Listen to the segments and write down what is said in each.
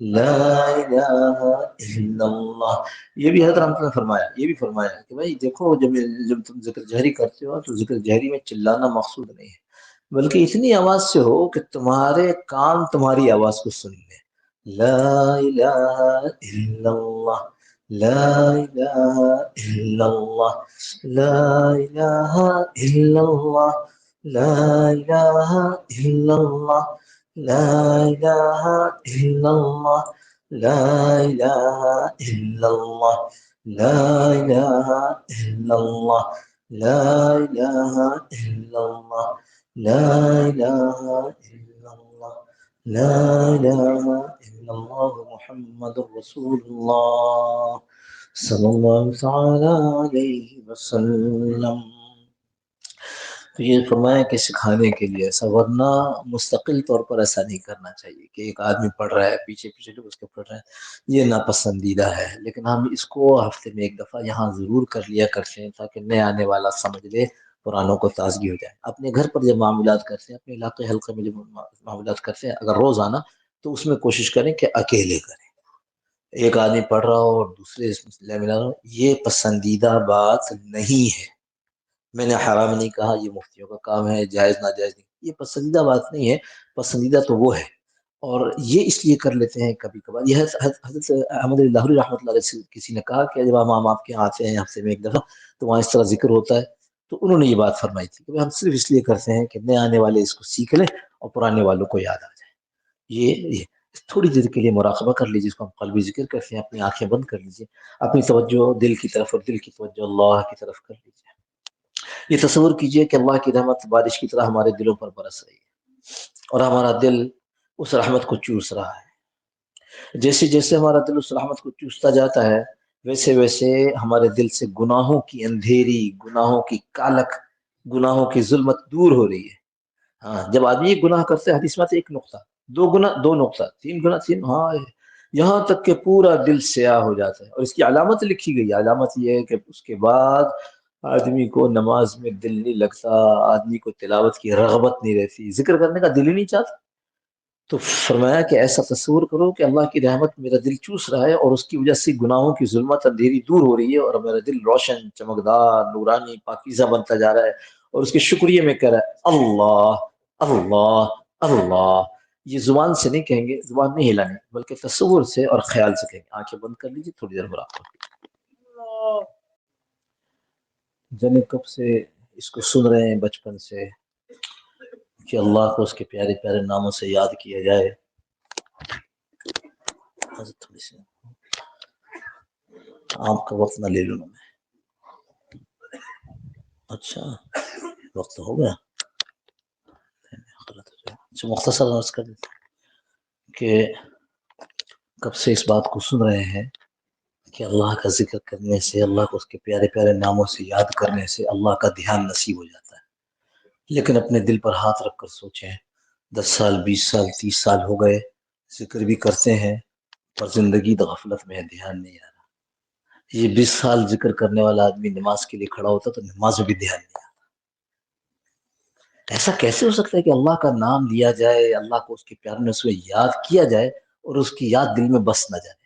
لا الہ الا اللہ۔ یہ بھی حضرت رحمت نے فرمایا، یہ بھی فرمایا کہ بھائی دیکھو، جب تم ذکر جہری کرتے ہو تو ذکر جہری میں چلانا مقصود نہیں ہے، بلکہ اتنی آواز سے ہو کہ تمہارے کان تمہاری آواز کو سن لیں۔ لا الہ الا اللہ، لا الہ الا اللہ، لا الہ الا اللہ، لا الہ الا اللہ، لا الہ الا اللہ، لا الہ الا اللہ، لا الہ الا اللہ، لا الہ الا اللہ، لا الہ الا اللہ، لا الہ الا اللہ محمد رسول اللہ صلی اللہ تعالی علیہ وسلم۔ تو یہ فرمایا کہ سکھانے کے لیے ایسا، ورنہ مستقل طور پر ایسا نہیں کرنا چاہیے کہ ایک آدمی پڑھ رہا ہے پیچھے پیچھے لوگ اس کے پڑھ رہے ہیں، یہ ناپسندیدہ ہے۔ لیکن ہم اس کو ہفتے میں ایک دفعہ یہاں ضرور کر لیا کرتے ہیں تاکہ نئے آنے والا سمجھ لے، پرانوں کو تازگی ہو جائے۔ اپنے گھر پر جب معاملات کرتے ہیں، اپنے علاقے حلقے میں جب معاملات کرتے ہیں، اگر روز آنا تو اس میں کوشش کریں کہ اکیلے کریں، ایک آدمی پڑھ رہا ہو اور دوسرے اس میں ملا رہا ہو، یہ پسندیدہ بات نہیں ہے۔ میں نے حرام نہیں کہا، یہ مفتیوں کا کام ہے، جائز ناجائز نہیں، یہ پسندیدہ بات نہیں ہے، پسندیدہ تو وہ ہے۔ اور یہ اس لیے کر لیتے ہیں کبھی کبھار، یہ حضرت احمد لاہوری رحمۃ اللہ علیہ سے کسی نے کہا کہ جب ہم آپ کے یہاں آتے ہیں ہفتے میں ایک دفعہ تو وہاں اس طرح ذکر ہوتا ہے، تو انہوں نے یہ بات فرمائی تھی کہ ہم صرف اس لیے کرتے ہیں کہ نئے آنے والے اس کو سیکھ لیں اور پرانے والوں کو یاد آ جائے۔ یہ تھوڑی دیر کے لیے مراقبہ کر لیجیے، اس کو ہم قلبی ذکر کرتے ہیں، اپنی آنکھیں بند کر لیجیے، اپنی توجہ دل کی طرف اور دل کی توجہ اللہ کی طرف کر لیجیے۔ یہ تصور کیجئے کہ اللہ کی رحمت بارش کی طرح ہمارے دلوں پر برس رہی ہے اور ہمارا دل اس رحمت کو چوس رہا ہے۔ جیسے جیسے ہمارا دل اس رحمت کو چوستا جاتا ہے، ویسے ویسے ہمارے دل سے گناہوں کی اندھیری، گناہوں کی کالک، گناہوں کی ظلمت دور ہو رہی ہے۔ ہاں، جب آدمی ایک گناہ کرتا ہے، حدیث میں آتا ہے ایک نقطہ، دو گناہ دو نقطہ، تین گناہ تین، ہاں، یہاں تک کہ پورا دل سیاہ ہو جاتا ہے۔ اور اس کی علامت لکھی گئی ہے، علامت یہ ہے کہ اس کے بعد آدمی کو نماز میں دل نہیں لگتا، آدمی کو تلاوت کی رغبت نہیں رہتی، ذکر کرنے کا دل ہی نہیں چاہتا۔ تو فرمایا کہ ایسا تصور کرو کہ اللہ کی رحمت میرا دل چوس رہا ہے اور اس کی وجہ سے گناہوں کی ظلمت اندھیری دور ہو رہی ہے اور میرا دل روشن، چمکدار، نورانی، پاکیزہ بنتا جا رہا ہے، اور اس کے شکریہ میں کہہ رہا ہے اللہ اللہ اللہ۔ یہ زبان سے نہیں کہیں گے، زبان نہیں ہلانی، بلکہ تصور سے اور خیال سے کہیں گے۔ آنکھیں بند کر لیجیے، تھوڑی دیر مراقبہ۔ جانے کب سے اس کو سن رہے ہیں، بچپن سے، کہ اللہ کو اس کے پیارے پیارے ناموں سے یاد کیا جائے۔ تھوڑی سی آپ کا وقت نہ لے لوں میں، اچھا وقت ہو گیا، اچھا مختصر عرض کر دیتے کہ کب سے اس بات کو سن رہے ہیں کہ اللہ کا ذکر کرنے سے، اللہ کو اس کے پیارے پیارے ناموں سے یاد کرنے سے اللہ کا دھیان نصیب ہو جاتا ہے۔ لیکن اپنے دل پر ہاتھ رکھ کر سوچیں، 10 سال 20 سال 30 سال ہو گئے، ذکر بھی کرتے ہیں پر زندگی تو غفلت میں ہے، دھیان نہیں آ رہا۔ یہ 20 سال ذکر کرنے والا آدمی نماز کے لیے کھڑا ہوتا تو نماز میں بھی دھیان نہیں آتا۔ ایسا کیسے ہو سکتا ہے کہ اللہ کا نام لیا جائے، اللہ کو اس کے پیارے میں سے یاد کیا جائے اور اس کی یاد دل میں بس نہ جائے؟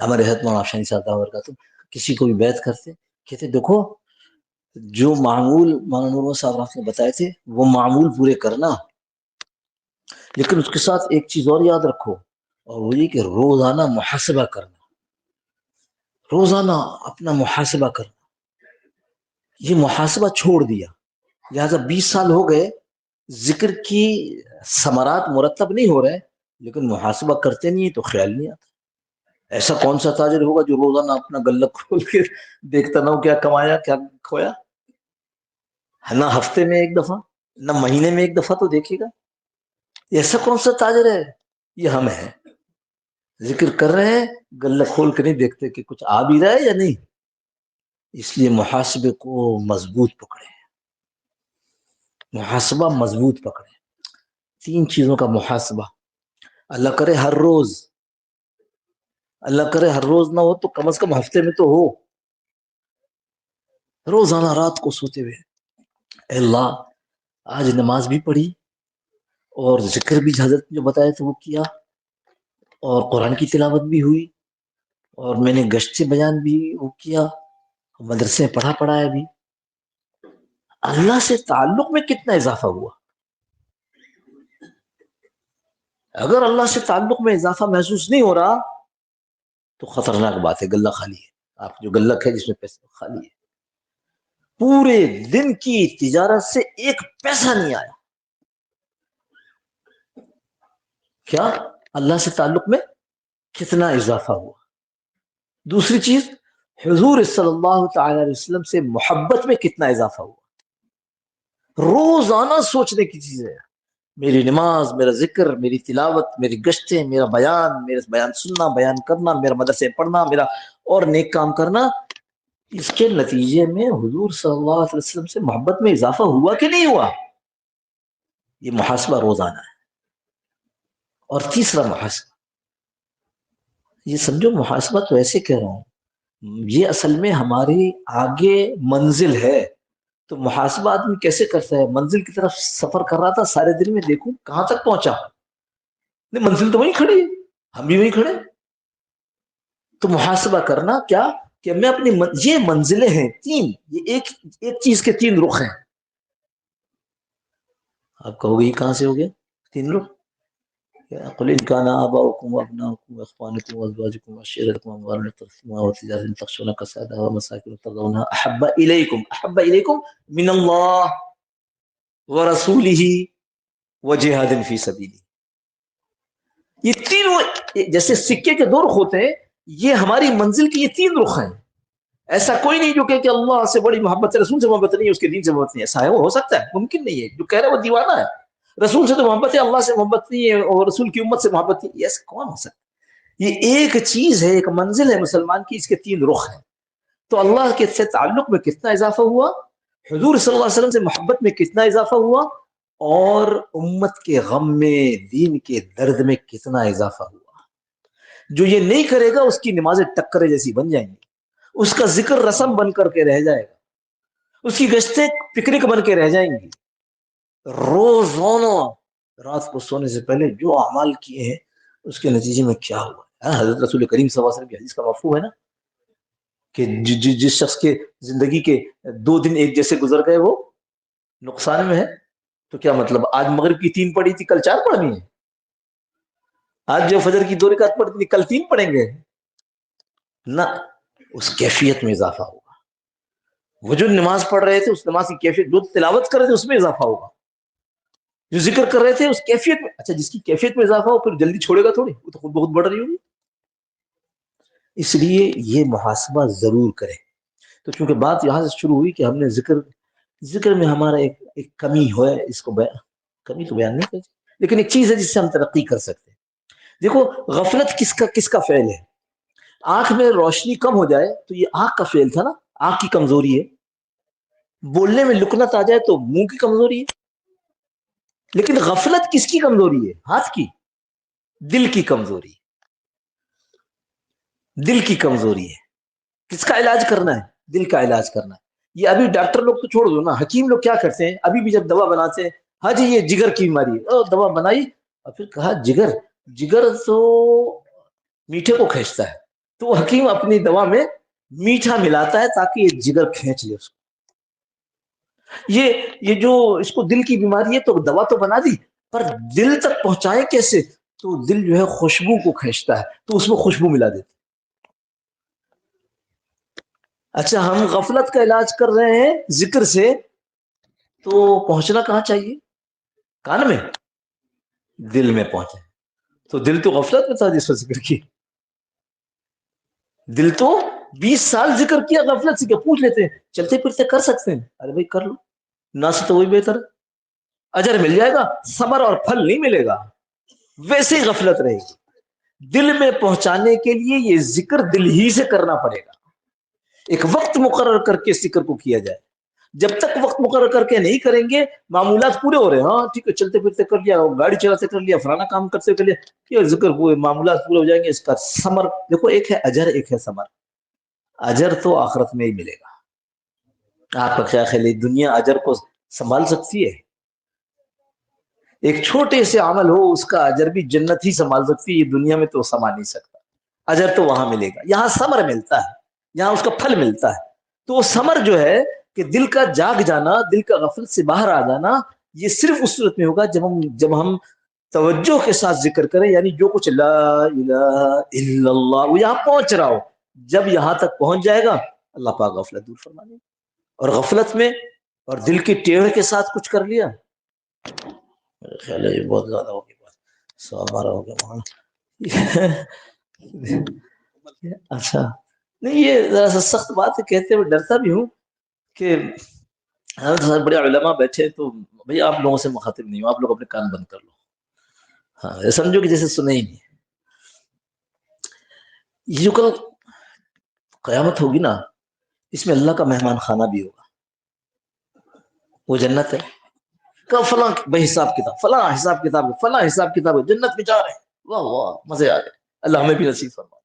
ہمارے حضرت مولانا افشانی صاحب کسی کو بھی بیعت کرتے، کہتے دیکھو جو معمول مولانا نور محمد صاحب نے بتائے تھے وہ معمول پورے کرنا، لیکن اس کے ساتھ ایک چیز اور یاد رکھو، اور وہ یہ کہ روزانہ محاسبہ کرنا، روزانہ اپنا محاسبہ کرنا۔ یہ محاسبہ چھوڑ دیا، لہذا 20 سال ہو گئے، ذکر کی ثمرات مرتب نہیں ہو رہے، لیکن محاسبہ کرتے نہیں تو خیال نہیں آتا۔ ایسا کون سا تاجر ہوگا جو روزانہ اپنا غلہ کھول کے دیکھتا نہ ہو کیا کمایا کیا کھویا؟ نہ ہفتے میں ایک دفعہ، نہ مہینے میں ایک دفعہ تو دیکھے گا۔ ایسا کون سا تاجر ہے؟ یہ ہم ہیں، ذکر کر رہے ہیں، غلہ کھول کے نہیں دیکھتے کہ کچھ آ بھی رہا ہے یا نہیں۔ اس لیے محاسبے کو مضبوط پکڑے، محاسبہ مضبوط پکڑے۔ 3 چیزوں کا محاسبہ، اللہ کرے ہر روز، اللہ کرے ہر روز نہ ہو تو کم از کم ہفتے میں تو ہو، روزانہ رات کو سوتے ہوئے اے اللہ آج نماز بھی پڑھی اور ذکر بھی حضرت نے جو بتایا تھا وہ کیا، اور قرآن کی تلاوت بھی ہوئی، اور میں نے گشت بیان بھی وہ کیا، مدرسے میں پڑھا ہے بھی۔ اللہ سے تعلق میں کتنا اضافہ ہوا؟ اگر اللہ سے تعلق میں اضافہ محسوس نہیں ہو رہا تو خطرناک بات ہے، غلہ خالی ہے، آپ جو غلق ہے جس میں پیسے خالی ہے، پورے دن کی تجارت سے ایک پیسہ نہیں آیا۔ کیا اللہ سے تعلق میں کتنا اضافہ ہوا؟ دوسری چیز، حضور صلی اللہ تعالی علیہ وسلم سے محبت میں کتنا اضافہ ہوا؟ روزانہ سوچنے کی چیز ہے، میری نماز، میرا ذکر، میری تلاوت، میری گشتیں، میرا بیان سننا، بیان کرنا، میرا مدرسے پڑھنا، میرا اور نیک کام کرنا، اس کے نتیجے میں حضور صلی اللہ علیہ وسلم سے محبت میں اضافہ ہوا کہ نہیں ہوا؟ یہ محاسبہ روزانہ ہے۔ اور تیسرا محاسبہ، یہ سمجھو محاسبہ تو ایسے کہہ رہا ہوں، یہ اصل میں ہماری آگے منزل ہے۔ تو محاسبہ آدمی کیسے کرتا ہے؟ منزل کی طرف سفر کر رہا تھا سارے دن میں، دیکھوں کہاں تک پہنچا، نہیں منزل تو وہیں کھڑی ہے، ہم بھی وہیں کھڑے۔ تو محاسبہ کرنا کیا کہ میں اپنی یہ منزلیں ہیں تین، یہ ایک چیز کے تین رخ ہیں۔ آپ کہو گے یہ کہاں سے ہو گیا تین رخ؟ قل إن كان آباؤكم وأبناؤكم وإخوانكم وأزواجكم وعشيرتكم وأموال تقسموها وتجارة تخشون كسادها ومساكن ترضونها أحب إليكم من الله ورسوله وجهاد في سبيله۔ یہ تینوں جیسے سکے کے دو رخ ہوتے ہیں، یہ ہماری منزل کی یہ تین رخ ہیں۔ ایسا کوئی نہیں جو کہ اللہ سے بڑی محبت ہے، رسول سے محبت نہیں ہے، اس کے دین سے محبت نہیں ہے، ایسا ہے وہ ہو سکتا ہے؟ ممکن نہیں ہے۔ جو کہہ رہا ہے وہ دیوانہ ہے۔ رسول سے تو محبت ہے، اللہ سے محبت نہیں ہے، اور رسول کی امت سے محبت نہیں ہے، ایسا کون ہو سکتا ہے؟ یہ ایک چیز ہے، ایک منزل ہے مسلمان کی، اس کے تین رخ ہیں۔ تو اللہ کے سے تعلق میں کتنا اضافہ ہوا، حضور صلی اللہ علیہ وسلم سے محبت میں کتنا اضافہ ہوا، اور امت کے غم میں، دین کے درد میں کتنا اضافہ ہوا۔ جو یہ نہیں کرے گا اس کی نمازیں ٹکرے جیسی بن جائیں گی، اس کا ذکر رسم بن کر کے رہ جائے گا، اس کی گشتیں پکنک بن کے رہ جائیں گی۔ روزانہ رات کو سونے سے پہلے جو اعمال کیے ہیں اس کے نتیجے میں کیا ہوا۔ حضرت رسول کریم صلی اللہ علیہ وسلم کی حدیث کا مفہوم ہے نا کہ جس شخص کے زندگی کے 2 دن ایک جیسے گزر گئے وہ نقصان میں ہے۔ تو کیا مطلب آج مغرب کی 3 پڑھی تھی کل 4 پڑھنی ہے؟ آج جو فجر کی 2 رکعت پڑھی تھی کل 3 پڑھیں گے؟ نہ، اس کیفیت میں اضافہ ہوگا۔ وہ جو نماز پڑھ رہے تھے اس نماز کی کیفیت، جو تلاوت کر رہے تھے اس میں اضافہ ہوگا، جو ذکر کر رہے تھے اس کیفیت میں۔ اچھا، جس کی کیفیت میں اضافہ ہو پھر جلدی چھوڑے گا تھوڑی، وہ تو خود بہت بڑھ رہی ہوگی۔ اس لیے یہ محاسبہ ضرور کرے۔ تو چونکہ بات یہاں سے شروع ہوئی کہ ہم نے ذکر میں ہمارا ایک کمی ہے، اس کو کمی تو بیان نہیں کرتے، لیکن ایک چیز ہے جس سے ہم ترقی کر سکتے ہیں۔ دیکھو، غفلت کس کا فعل ہے؟ آنکھ میں روشنی کم ہو جائے تو یہ آنکھ کا فعل تھا نا، آنکھ کی کمزوری ہے۔ بولنے میں لکنت آ جائے تو منہ کی کمزوری ہے۔ لیکن غفلت کس کی کمزوری ہے؟ ہاتھ کی، دل کی کمزوری، دل کی کمزوری ہے۔ کس کا علاج کرنا ہے؟ دل کا علاج کرنا ہے۔ یہ ابھی ڈاکٹر لوگ تو چھوڑ دو نا، حکیم لوگ کیا کرتے ہیں ابھی بھی جب دوا بناتے ہیں، ہاں جی یہ جگر کی بیماری ہے، دوا بنائی اور پھر کہا جگر تو میٹھے کو کھینچتا ہے، تو حکیم اپنی دوا میں میٹھا ملاتا ہے تاکہ یہ جگر کھینچ لے اس کو۔ یہ جو اس کو دل کی بیماری ہے تو دوا تو بنا دی، پر دل تک پہنچائے کیسے؟ تو دل جو ہے خوشبو کو کھینچتا ہے، تو اس میں خوشبو ملا دیتے۔ اچھا، ہم غفلت کا علاج کر رہے ہیں ذکر سے، تو پہنچنا کہاں چاہیے؟ کان میں، دل میں پہنچے۔ تو دل تو غفلت میں تھا جس پر ذکر کی، دل تو 20 سال ذکر کیا غفلت سے، کیا پوچھ لیتے ہیں چلتے پھرتے کر سکتے ہیں؟ ارے بھائی کر لو، نہ سے تو وہی بہتر ہے، اجر مل جائے گا، صبر اور پھل نہیں ملے گا، ویسے ہی غفلت رہے گی۔ دل میں پہنچانے کے لیے یہ ذکر دل ہی سے کرنا پڑے گا، ایک وقت مقرر کر کے ذکر کو کیا جائے۔ جب تک وقت مقرر کر کے نہیں کریں گے، معمولات پورے ہو رہے ہیں، ہاں ٹھیک ہے چلتے پھرتے کر لیا، گاڑی چلاتے کر لیا، فلانا کام کرتے کر لیا، یہ ذکر پورے معمولات پورے ہو جائیں گے، اس کا ثمر دیکھو، ایک ہے اجر، ایک ہے ثمر۔ اجر تو آخرت میں ہی ملے گا۔ آپ کا کیا خیال ہے دنیا اجر کو سنبھال سکتی ہے؟ ایک چھوٹے سے عمل ہو اس کا اجر بھی جنت ہی سنبھال سکتی ہے، یہ دنیا میں تو سنبھال نہیں سکتا۔ اجر تو وہاں ملے گا، یہاں ثمر ملتا ہے، یہاں اس کا پھل ملتا ہے۔ تو وہ ثمر جو ہے کہ دل کا جاگ جانا، دل کا غفلت سے باہر آ جانا، یہ صرف اس صورت میں ہوگا جب ہم توجہ کے ساتھ ذکر کریں، یعنی جو کچھ لا الہ الا اللہ وہ یہاں پہنچ رہا ہو، جب یہاں تک پہنچ جائے گا اللہ پاک غفلت دور فرما دے گا۔ اور غفلت میں اور دل کی ٹیڑھ کے ساتھ کچھ کر لیا، میرے خیال ہے یہ بہت زیادہ ہو گیا، سو ہمارا ہو گیا وہاں۔ اچھا نہیں، یہ ذرا سا سخت بات ہے، کہتے ہوئے ڈرتا بھی ہوں کہ حضرت بڑے علماء بیٹھے تو بھئی آپ لوگوں سے مخاطب نہیں ہوں، آپ لوگ اپنے کان بند کر لو، ہاں یہ سمجھو کہ جیسے سنے ہی نہیں۔ یہ جو کل قیامت ہوگی نا، اس میں اللہ کا مہمان خانہ بھی ہوگا، وہ جنت ہے، کہ فلاں بھائی حساب کتاب، فلاں حساب کتاب، فلاں حساب کتاب، جنت میں جا رہے ہیں، واہ واہ مزے آ گئے، اللہ ہمیں بھی نصیب فرما۔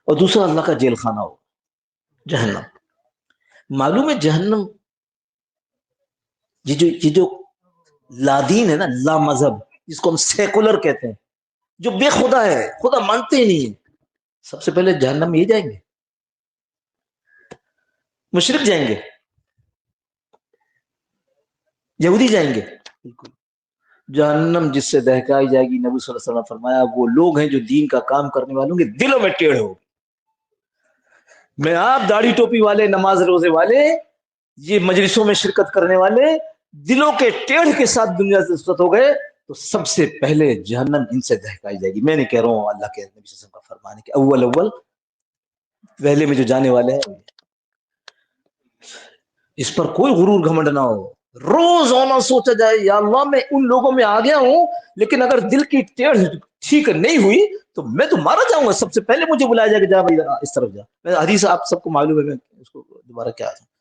اور دوسرا اللہ کا جیل خانہ ہوگا، جہنم۔ معلوم ہے جہنم، یہ جو لادین ہے نا، لا مذہب، جس کو ہم سیکولر کہتے ہیں، جو بے خدا ہے، خدا مانتے ہی نہیں ہے، سب سے پہلے جہنم میں یہ جائیں گے، مشرک جائیں گے، یہودی جائیں گے، بالکل۔ جہنم جس سے دہکائی جائے گی، نبی صلی اللہ علیہ وسلم نے فرمایا وہ لوگ ہیں جو دین کا کام کرنے والوں کے دلوں میں ٹیڑھ ہوگی۔ میں آپ داڑھی ٹوپی والے، نماز روزے والے، یہ مجلسوں میں شرکت کرنے والے دلوں کے ٹیڑھ کے ساتھ دنیا سے رخصت ہو گئے تو سب سے پہلے جہنم ان سے دہکائی جائے گی۔ میں نہیں کہہ رہا ہوں، اللہ کے نبی صلی اللہ علیہ وسلم کا فرمان ہے کہ اول پہلے میں جو جانے والے ہیں، اس پر کوئی غرور گھمنڈ نہ ہو۔ روز ہونا سوچا جائے یا اللہ میں ان لوگوں میں آ گیا ہوں، لیکن اگر دل کی ٹیڑھ ٹھیک نہیں ہوئی تو میں تو مارا جاؤں گا، سب سے پہلے مجھے بلایا جائے کہ جا بھائی اس طرف جا۔ میں حدیث آپ سب کو معلوم ہے، میں اس کو دوبارہ کیا ہے۔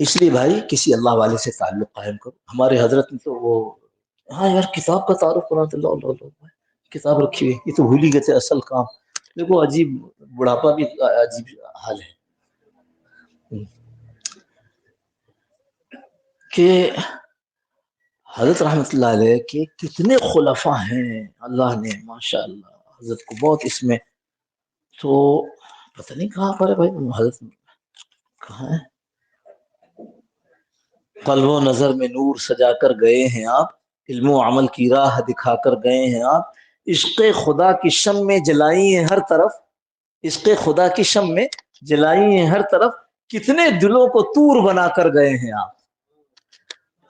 اس لیے بھائی کسی اللہ والے سے تعلق قائم کرو۔ ہمارے حضرت نے تو وہ، ہاں یار کتاب کا تعارف قرآن اللہ اللہ اللہ، کتاب رکھی ہوئی، یہ تو بھول ہی گئے تھے اصل کام۔ دیکھو عجیب، بڑھاپا بھی عجیب حال ہے کہ حضرت رحمت اللہ علیہ کے کتنے خلفاء ہیں، اللہ نے ماشاء اللہ حضرت کو بہت اس میں، تو پتہ نہیں کہاں پر ہے بھائی حضرت، کہاں ہے؟ قلب و نظر میں نور سجا کر گئے ہیں آپ، علم و عمل کی راہ دکھا کر گئے ہیں آپ، عشق خدا کی شم میں جلائی ہیں ہر طرف، عشق خدا کی شم میں جلائی ہیں ہر طرف، کتنے دلوں کو طور بنا کر گئے ہیں آپ۔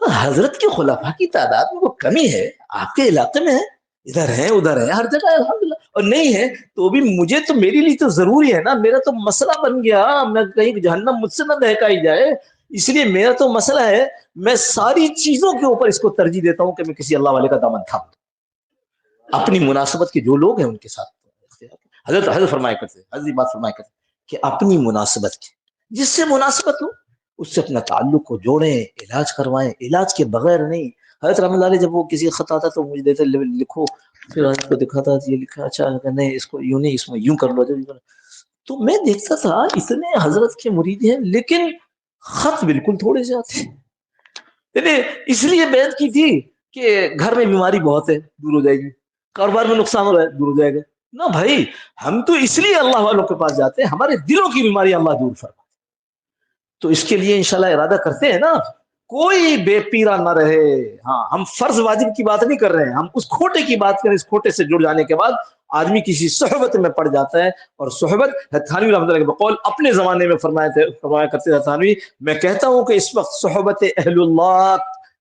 حضرت کے خلفاء کی تعداد میں وہ کمی ہے، آپ کے علاقے میں ہے، ادھر ہے ادھر ہے، ہر جگہ الحمدللہ، اور نہیں ہے تو بھی مجھے تو، میرے لیے تو ضروری ہے نا، میرا تو مسئلہ بن گیا، میں کہیں جہنم مجھ سے نہ دہکائی جائے، اس لیے میرا تو مسئلہ ہے، میں ساری چیزوں کے اوپر اس کو ترجیح دیتا ہوں کہ میں کسی اللہ والے کا دامن تھام دوں، اپنی مناسبت کے جو لوگ ہیں ان کے ساتھ۔ حضرت فرمایا کرتے، حضرت بات فرمایا کرتے کہ اپنی مناسبت کی، جس سے مناسبت ہو اس سے اپنا تعلق کو جوڑیں، علاج کروائیں، علاج کے بغیر نہیں۔ حضرت رحمۃ اللہ علیہ جب وہ کسی خط آتا تو مجھے دیتے لکھو، پھر حضرت کو دکھاتا یہ لکھا، اچھا نہیں اس کو یوں نہیں، اس میں یوں کر لو، تو میں دیکھتا تھا اتنے حضرت کے مرید ہیں لیکن خط بالکل تھوڑے سے آتے، اس لیے بیعت کی تھی کہ گھر میں بیماری بہت ہے، دور ہو جائے گی، کاروبار میں نقصان ہو رہا ہے، دور ہو جائے گا نا بھائی، ہم تو اس لیے اللہ والوں کے پاس جاتے ہیں، ہمارے دلوں کی بیماری اللہ دور فرما، تو اس کے لیے انشاءاللہ ارادہ کرتے ہیں نا، کوئی بے پیرا نہ رہے۔ ہاں ہم فرض واجب کی بات نہیں کر رہے ہیں، ہم اس کھوٹے کی بات کریں، اس کھوٹے سے جڑ جانے کے بعد آدمی کسی صحبت میں پڑ جاتا ہے، اور صحبت تھانوی رحمۃ اللہ کے بقول اپنے زمانے میں فرمایا کرتے تھے تھانوی، میں کہتا ہوں کہ اس وقت صحبت اہل اللہ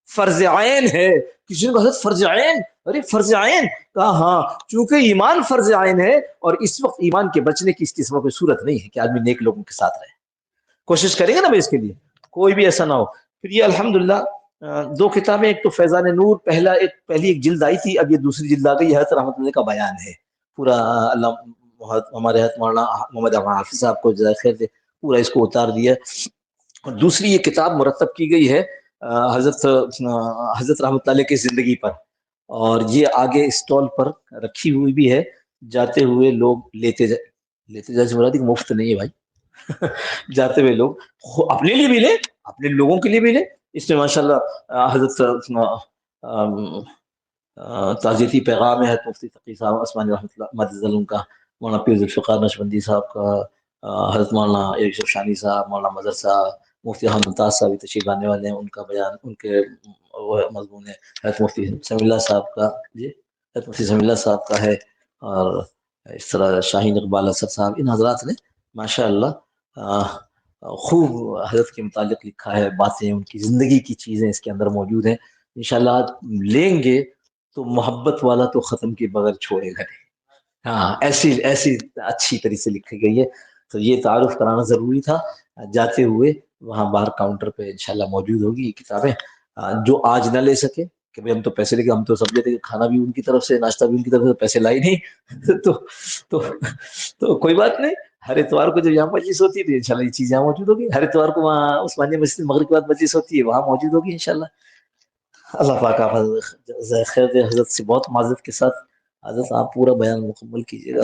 فرض عین ہے۔ کسی نے کہا فرض عین، ارے فرض عین کہا ہاں، چونکہ ایمان فرض عین ہے، اور اس وقت ایمان کے بچنے کی اس قسم کوئی صورت نہیں ہے کہ آدمی نیک لوگوں کے ساتھ رہے، کوشش کریں گے نا بھائی اس کے لیے، کوئی بھی ایسا نہ ہو۔ پھر یہ الحمدللہ دو کتابیں، ایک تو فیضان نور، پہلی ایک جلد آئی تھی، اب یہ دوسری جلد آ گئی، حضرت رحمۃ اللہ کا بیان ہے پورا، اللہ ہمارے حضرت مولانا محمد حافظ صاحب کو جزائے خیر دے، پورا اس کو اتار دیا۔ اور دوسری یہ کتاب مرتب کی گئی ہے حضرت رحمۃ اللہ کی زندگی پر، اور یہ آگے اسٹال پر رکھی ہوئی بھی ہے، جاتے ہوئے لوگ لیتے جائے سے مراد مفت نہیں ہے بھائی، جاتے ہوئے لوگ اپنے لیے بھی لیں، اپنے لوگوں کے لیے بھی لیں۔ اس میں ماشاءاللہ حضرت تعزیتی پیغام ہے حضرت مفتی تقی صاحب عثمانی رحمۃ اللہ مدظل کا، مولانا پیر ذوالفقار نقشبندی صاحب کا، حضرت مولانا یوسف شانی صاحب، مولانا مظہر صاحب، مفتی احمد ممتاز صاحب بھی تشریف لانے والے ہیں، ان کا بیان ان کے وہ مضمون ہے، حضرت مفتی سمیع اللہ صاحب کا، جی حضرت مفتی سمیع اللہ صاحب کا ہے، اور اس طرح شاہین اقبال اسد صاحب، ان حضرات نے ماشاء اللہ خوب حضرت کے متعلق لکھا ہے، باتیں ان کی زندگی کی چیزیں اس کے اندر موجود ہیں، انشاءاللہ آپ لیں گے تو محبت والا تو ختم کے بغیر چھوڑے گا نہیں۔ ہاں ایسی ایسی اچھی طریقے سے لکھی گئی ہے، تو یہ تعارف کرانا ضروری تھا۔ جاتے ہوئے وہاں باہر کاؤنٹر پہ انشاءاللہ موجود ہوگی یہ کتابیں، جو آج نہ لے سکے کہ بھئی ہم تو پیسے لے کے، ہم تو سب لیتے، کھانا بھی ان کی طرف سے، ناشتہ بھی ان کی طرف سے، پیسے لائی نہیں تو تو تو کوئی بات نہیں، ہر اتوار کو جب یہاں مجلس ہوتی ہے تو انشاءاللہ یہ چیز یہاں موجود ہوگی، ہر اتوار کو وہاں عثمانیہ مسجد مغرب کے بعد مجلس ہوتی ہے وہاں موجود ہوگی انشاءاللہ۔ اللہ پاک آپ حضرت خیر دے، حضرت سے بہت معذرت کے ساتھ حضرت آپ پورا بیان مکمل کیجیے گا۔